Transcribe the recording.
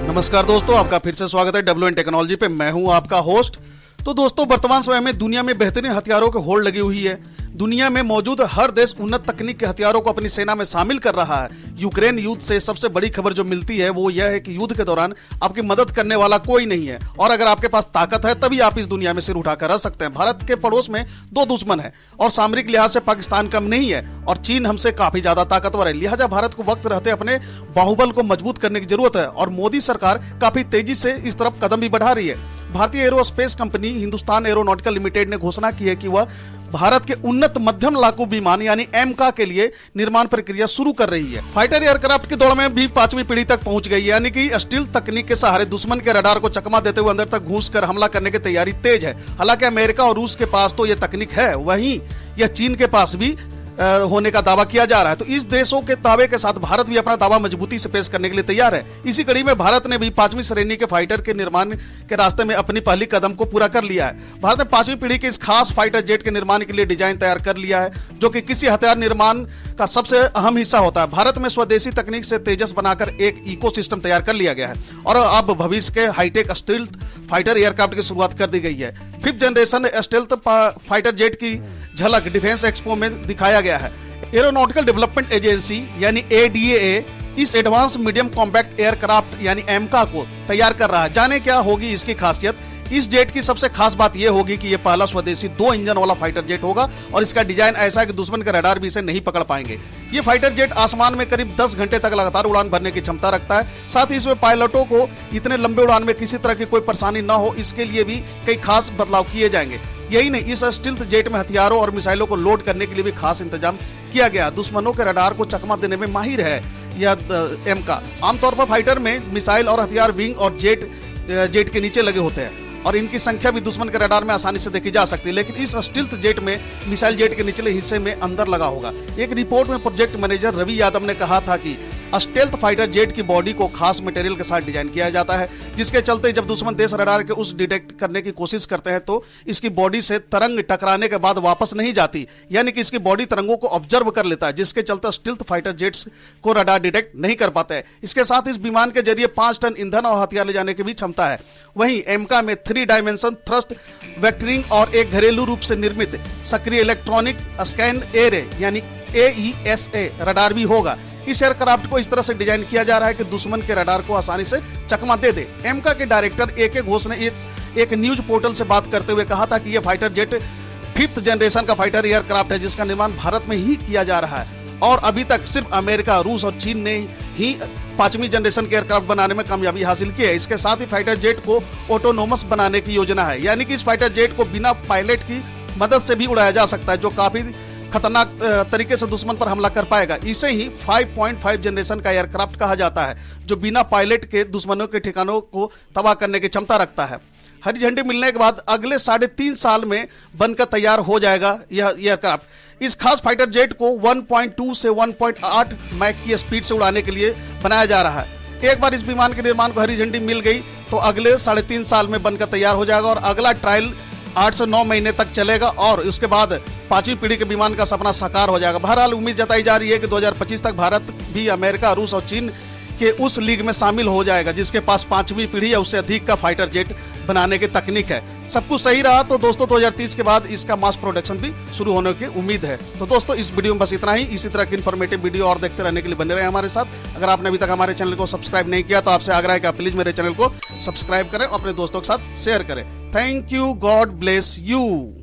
नमस्कार दोस्तों, आपका फिर से स्वागत है WN टेक्नोलॉजी पे। मैं हूं आपका होस्ट। तो दोस्तों, वर्तमान समय में दुनिया में बेहतरीन हथियारों की होड़ लगी हुई है। दुनिया में मौजूद हर देश उन्नत तकनीक के हथियारों को अपनी सेना में शामिल कर रहा है। यूक्रेन युद्ध से सबसे बड़ी खबर जो मिलती है वो यह है कि युद्ध के दौरान आपकी मदद करने वाला कोई नहीं है, और अगर आपके पास ताकत है तभी आप इस दुनिया में सिर उठाकर रह सकते हैं। भारत के पड़ोस में दो दुश्मन है और सामरिक लिहाज से पाकिस्तान कम नहीं है और चीन हमसे काफी ज्यादा ताकतवर है। लिहाजा भारत को वक्त रहते अपने बाहुबल को मजबूत करने की जरूरत है और मोदी सरकार काफी तेजी से इस तरफ कदम भी बढ़ा रही है। भारतीय aerospace company Hindustan aeronautical limited ने घोषणा की है कि वह भारत के उन्नत मध्यम लड़ाकू विमान यानी एमका के लिए निर्माण प्रक्रिया शुरू कर रही है। फाइटर एयरक्राफ्ट की दौड़ में भी 5वीं पीढ़ी तक पहुंच गई है, यानी कि स्टील्थ तकनीक के सहारे दुश्मन के रडार को चकमा देते हुए अंदर तक घुसकर हमला करने की तैयारी तेज है। हालांकि अमेरिका और रूस के पास तो यह तकनीक है, वहीं यह चीन के पास भी होने का दावा किया जा रहा है। तो इस देशों के दावे के साथ भारत भी अपना दावा मजबूती से पेश करने के लिए तैयार है। इसी कड़ी में भारत ने भी 5वीं श्रेणी के फाइटर के निर्माण के रास्ते में अपनी पहली कदम को पूरा कर लिया है। भारत ने 5वीं पीढ़ी के इस खास फाइटर जेट के निर्माण के लिए डिजाइन तैयार कर लिया है, जो कि किसी हथियार निर्माण का सबसे अहम हिस्सा होता है। भारत में स्वदेशी तकनीक से तेजस बनाकर एक इकोसिस्टम तैयार कर लिया गया है और अब भविष्य के हाईटेक स्टील्थ फाइटर एयरक्राफ्ट की शुरुआत कर दी गई है। 5th generation stealth fighter jet की झलक डिफेंस एक्सपो में दिखाया गया है। एरोनॉटिकल डेवलपमेंट एजेंसी यानी ADAA इस एडवांस मीडियम कॉम्पैक्ट एयरक्राफ्ट यानी एमका को तैयार कर रहा है। जाने क्या होगी इसकी खासियत। इस जेट की सबसे खास बात यह होगी कि यह पहला स्वदेशी 2 इंजन वाला फाइटर जेट होगा और इसका डिजाइन ऐसा है कि दुश्मन के रडार भी इसे नहीं पकड़ पाएंगे। ये फाइटर जेट आसमान में करीब 10 घंटे तक लगातार उड़ान भरने की क्षमता रखता है। साथ ही इसमें पायलटों को इतने लंबे उड़ान में किसी तरह की कोई परेशानी न हो, इसके लिए भी कई खास बदलाव किए जाएंगे। यही नहीं, इस स्टील्थ जेट में हथियारों और मिसाइलों को लोड करने के लिए भी खास इंतजाम किया गया। दुश्मनों के रडार को चकमा देने में माहिर है यह एमका। आमतौर पर फाइटर में मिसाइल और हथियार विंग और जेट के नीचे लगे होते हैं और इनकी संख्या भी दुश्मन के रडार में आसानी से देखी जा सकती है, लेकिन इस स्टील्थ जेट में मिसाइल जेट के निचले हिस्से में अंदर लगा होगा। एक रिपोर्ट में प्रोजेक्ट मैनेजर रवि यादव ने कहा था कि स्टेल्थ फाइटर जेट की बॉडी को खास मटेरियल के साथ डिजाइन किया जाता है, जिसके चलते जब दुश्मन देश रडार के उस डिटेक्ट करने की कोशिश करते हैं तो इसकी बॉडी से तरंग टकराने के बाद वापस नहीं जाती, यानी कि इसकी बॉडी तरंगों को ऑब्जर्व कर लेता है, जिसके चलते स्टील्थ फाइटर जेट्स को रडार डिटेक्ट नहीं कर पाते हैं। इसके साथ इस विमान के जरिए 5 टन ईंधन और हथियार ले जाने की भी क्षमता है। वहीं एमका में 3 डायमेंशन थ्रस्ट वेक्टरिंग और एक घरेलू रूप से निर्मित सक्रिय इलेक्ट्रॉनिक स्कैन एरे यानी AESA रडार भी होगा। इस एयरक्राफ्ट को इस तरह से डिजाइन किया जा रहा है कि दुश्मन के रडार को आसानी से चकमा दे दे। एमका के डायरेक्टर AK घोष ने एक न्यूज पोर्टल से बात करते हुए कहा था कि यह फाइटर जेट 5th जनरेशन का फाइटर एयरक्राफ्ट है, जिसका निर्माण भारत में ही किया जा रहा है और अभी तक सिर्फ अमेरिका, रूस और चीन ने ही 5वीं जनरेशन के एयरक्राफ्ट बनाने में कामयाबी हासिल की है। इसके साथ ही फाइटर जेट को ऑटोनोमस बनाने की योजना है, यानी कि इस फाइटर जेट को बिना पायलट की मदद से भी उड़ाया जा सकता है, जो काफी खतरनाक तरीके से दुश्मन पर हमला कर पाएगा। इसे ही 5.5 जनरेशन का एयरक्राफ्ट कहा जाता है, जो बिना पायलट के दुश्मनों के ठिकानों को तबाह करने की क्षमता रखता है। हरी झंडी मिलने के बाद अगले 3.5 साल में बनकर तैयार हो जाएगा यह एयरक्राफ्ट। इस खास फाइटर जेट को 1.2 से 1.8 मैक की स्पीड से उड़ाने के लिए बनाया जा रहा है। एक बार इस विमान के निर्माण को हरी झंडी मिल गई तो अगले 3.5 साल में बनकर तैयार हो जाएगा और अगला ट्रायल 8 से 9 महीने तक चलेगा और उसके बाद 5वीं पीढ़ी के विमान का सपना साकार हो जाएगा। बहरहाल उम्मीद जताई जा रही है कि 2025 तक भारत भी अमेरिका, रूस और चीन के उस लीग में शामिल हो जाएगा जिसके पास 5वीं पीढ़ी या उससे अधिक का फाइटर जेट बनाने की तकनीक है। सब कुछ सही रहा तो दोस्तों 2030 के बाद इसका मास प्रोडक्शन भी शुरू होने की उम्मीद है। तो दोस्तों, इस वीडियो में बस इतना ही। इसी तरह की इन्फॉर्मेटिव वीडियो और देखते रहने के लिए बने रहे हमारे साथ। अगर आपने अभी तक हमारे चैनल को सब्सक्राइब नहीं किया तो आपसे आग्रह है कि आप प्लीज मेरे चैनल को सब्सक्राइब करें और अपने दोस्तों के साथ शेयर करें। Thank you, God bless you.